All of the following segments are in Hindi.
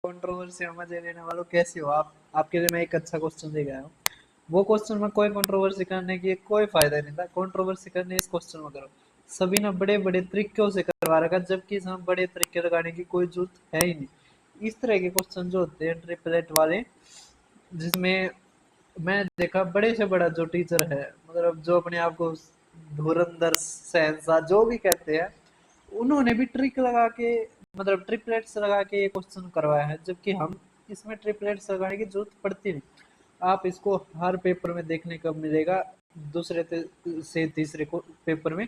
कंट्रोवर्सी में मजे लेने वालों कैसे हो आप? आपके लिए मैं एक अच्छा क्वेश्चन दे गया हूँ। वो क्वेश्चन में कोई कंट्रोवर्सी करने की कोई फायदा नहीं था। कंट्रोवर्सी करने इस क्वेश्चन में करो। सभी ने बड़े बड़े तरीकों से करवा रखा, जबकि इसमें बड़े तरीके लगाने की कोई जरूरत है ही नहीं। इस तरह के क्वेश्चन जो होते हैं ट्रिपलेट वाले, जिसमें मैं देखा बड़े से बड़ा जो टीचर है, मतलब जो अपने आप को धुरंधर शहंशाह जो भी कहते हैं, उन्होंने भी ट्रिक लगा के, मतलब ट्रिपलेट्स लगा के ये क्वेश्चन करवाया है, जबकि हम इसमें ट्रिपलेट्स लगाने की जरूरत पड़ती नहीं। आप इसको हर पेपर में देखने को मिलेगा, दूसरे से तीसरे को पेपर में,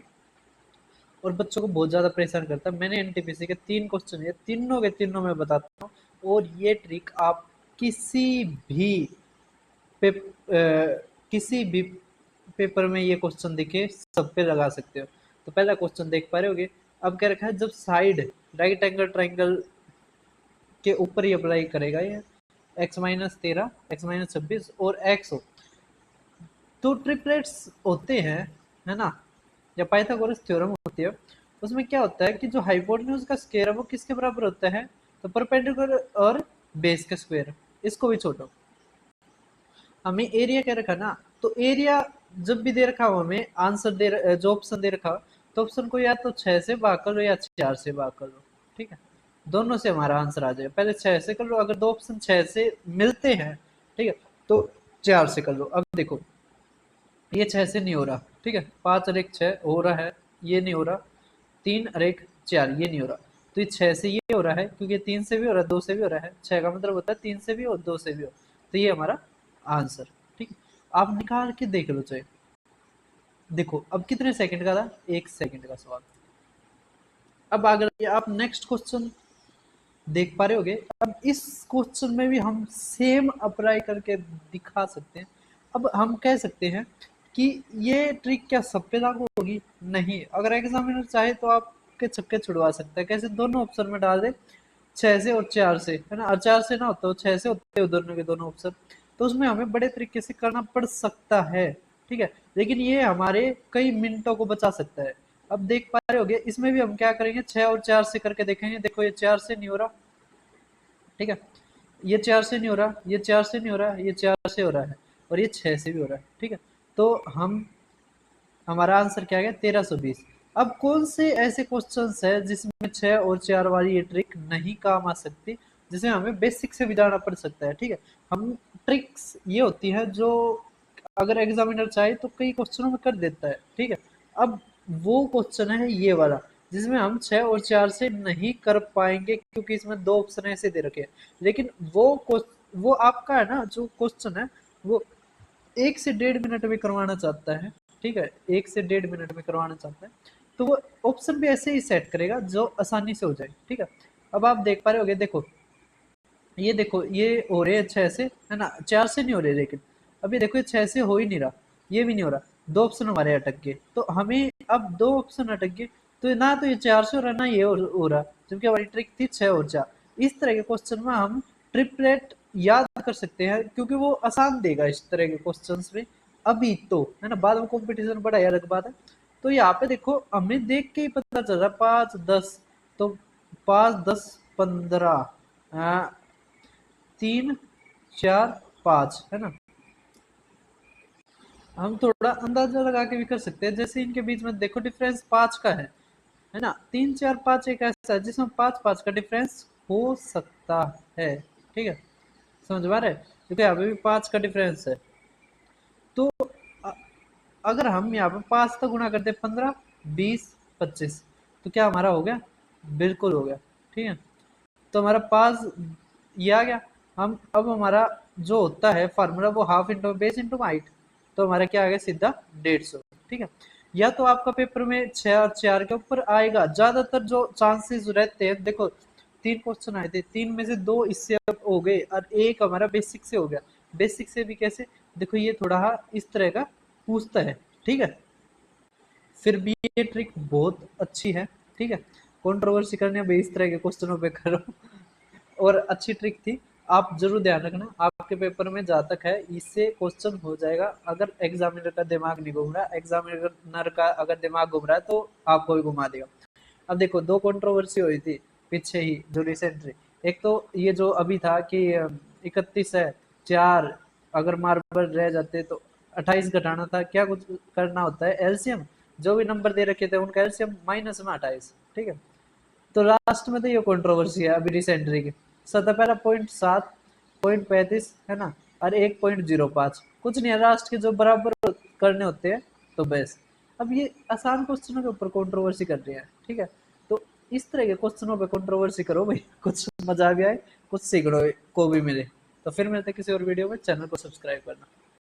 और बच्चों को बहुत ज्यादा परेशान करता है। मैंने एनटीपीसी के 3 क्वेश्चन है, तीनों के तीनों में बताता हूँ। और ये ट्रिक आप किसी भी किसी भी पेपर में ये क्वेश्चन दिखे सब पे लगा सकते हो। तो पहला क्वेश्चन देख पा रहे होगे। अब क्या रखा है, जब साइड राइट एंगल ट्राइंगल के ऊपर ही अप्लाई करेगा ये, x-13, x-26 और x हो, तो ट्रिपलेट्स होते हैं, है ना, या पाइथागोरस थ्योरम होती है। उसमें क्या होता है कि जो हाइपोटेन्यूज का स्क्वायर है वो किसके बराबर होता है, तो परपेंडिकुलर और बेस का स्क्वायर। इसको भी छोड़ो, हमें एरिया क्या रखा ना, तो एरिया जब भी दे रखा हो हमें आंसर दे, जो ऑप्शन दे रखा हो, तो ऑप्शन को या तो 6 से भाग कर लो या 4 से भाग कर लो। ठीक है, दोनों से हमारा आंसर आ जाएगा। पहले 6 से कर लो, अगर दो ऑप्शन 6 से मिलते हैं, ठीक है, तो 4 से कर लो। अब देखो ये 6 से नहीं हो रहा, ठीक है, 5 और 1 6 हो रहा है, ये नहीं हो रहा, 3 और 1 4 ये नहीं हो रहा, तो ये 6 से ये हो रहा है, क्योंकि 3 से भी हो रहा है, 2 से भी हो रहा है। 6 का मतलब होता है 3 से भी और 2 से भी हो, तो ये हमारा आंसर। ठीक है, आप निकाल के देख लो चाहे। देखो अब कितने सेकंड का था, 1 सेकंड का सवाल। अब अगर आप नेक्स्ट क्वेश्चन देख पा रहे होगे, अब इस क्वेश्चन में भी हम सेम अप्लाई करके दिखा सकते हैं। अब हम कह सकते हैं कि ये ट्रिक क्या सब पे लागू होगी? नहीं, अगर एग्जामिनर चाहे तो आपके छक्के छुड़वा सकता है। कैसे? दोनों ऑप्शन में डाल दे, 6 से और 4 से, है ना, और 4 से ना होता हो 6 से होते हो दोनों के दोनों ऑप्शन, तो उसमें हमें बड़े तरीके से करना पड़ सकता है। ठीक है, लेकिन ये हमारे कई मिनटों को बचा सकता है। अब देख पा रहे होगे, इसमें भी हम क्या करेंगे, 6 और 4 से करके देखेंगे। देखो ये 4 से नहीं हो रहा, ठीक है, ये 4 से नहीं हो रहा, ये 4 से नहीं हो रहा, ये 4 से हो रहा है, और ये 6 से भी हो रहा है। ठीक है, तो हम, हमारा आंसर क्या है, 1320। अब कौन से ऐसे क्वेश्चंस है जिसमें 6 और 4 वाली ये ट्रिक नहीं काम आ सकती, जिसमें हमें बेसिक से भी जाना पड़ सकता है। ठीक है, हम ट्रिक्स ये होती है जो अगर एग्जामिनर चाहे तो कई क्वेश्चनों में कर देता है। ठीक है, अब वो क्वेश्चन है ये वाला, जिसमें हम 6 और 4 से नहीं कर पाएंगे, क्योंकि इसमें दो ऑप्शन ऐसे दे रखे हैं। लेकिन वो आपका है ना, जो क्वेश्चन है वो 1 से 1.5 मिनट में करवाना चाहता है। ठीक है, 1 से 1.5 मिनट में करवाना चाहता है, तो वो ऑप्शन भी ऐसे ही सेट करेगा जो आसानी से हो जाए। ठीक है, अब आप देख पा रहे होगे, देखो ये देखो, ये हो रहे हैं 6 से, है ना, 4 से नहीं हो रहे, लेकिन अब ये देखो ये 6 से हो ही नहीं रहा, ये भी नहीं हो रहा, दो ऑप्शन हमारे अटक गए। तो हमें अब दो ऑप्शन अटक गए, तो ना तो ये 4 से हो रहा, ना ये हो रहा, जबकि हमारी ट्रिक थी 6 और 4। इस तरह के क्वेश्चन में हम ट्रिपलेट याद कर सकते हैं, क्योंकि वो आसान देगा इस तरह के क्वेश्चन में। अभी तो, है ना, बाद में कॉम्पिटिशन बड़ा है, अलग बात है। तो यहाँ पे देखो हमें देख के ही पता चल रहा है 5 10, तो 5 10 15, 3 4 5, है ना। हम थोड़ा अंदाजा लगा के भी कर सकते हैं, जैसे इनके बीच में देखो डिफरेंस 5 का है ना। 3 4 5 एक ऐसा है जिसमें 5 5 का डिफरेंस हो सकता है। ठीक है, समझ में आ रहा है, क्योंकि यहाँ पे भी 5 का डिफरेंस है। तो अ- अगर हम यहाँ पे 5 तक गुणा करते 15 20 25, तो क्या हमारा हो गया? बिल्कुल हो गया। ठीक है, तो हमारा 5 ये आ गया। हम अब हमारा जो होता है फार्मूला, वो half into base into height, तो हमारा क्या आ गया, सीधा 150। ठीक है, या तो आपका पेपर में 6 और 4 के ऊपर आएगा, ज्यादातर जो चांसेस रहते हैं। देखो 3 क्वेश्चन आए थे, 3 में से 2 इससे हो गए और एक हमारा बेसिक से हो गया। बेसिक से भी कैसे, देखो ये थोड़ा इस तरह का पूछता है। ठीक है, फिर भी ये ट्रिक बहुत अच्छी है। ठीक है, कंट्रोवर्सी करने में इस तरह के क्वेश्चनों पे करो, और अच्छी ट्रिक थी। आप जरूर ध्यान रखना, आपके पेपर में जहाँ तक है इससे क्वेश्चन हो जाएगा। अगर एग्जामिनर का दिमाग नहीं घूम रहा, एग्जामिनर का अगर दिमाग घूम रहा है तो आपको भी घुमा देगा। अब देखो 2 कंट्रोवर्सी हुई थी पीछे ही, जो रिसेंटली, एक तो ये जो अभी था कि 31 है, 4 अगर मार्बल रह जाते तो 28 घटाना था, क्या कुछ करना होता है एलसीएम, जो भी नंबर दे रखे थे उनका एलसीएम माइनस में 28, ठीक है। तो लास्ट में तो ये कंट्रोवर्सी है अभी रिसेंटली की, सतह पहला 0.7, 0.35 है ना, और 1.05, कुछ नहीं है लास्ट के जो बराबर करने होते हैं तो बस। अब ये आसान क्वेश्चनों के ऊपर कंट्रोवर्सी कर रही है, ठीक है। तो इस तरह के क्वेश्चनों पे कंट्रोवर्सी करो भाई, कुछ मजा भी आए, कुछ सीखने को भी मिले। तो फिर मिलते हैं किसी और वीडियो में, चैनल को सब्सक्राइब करना।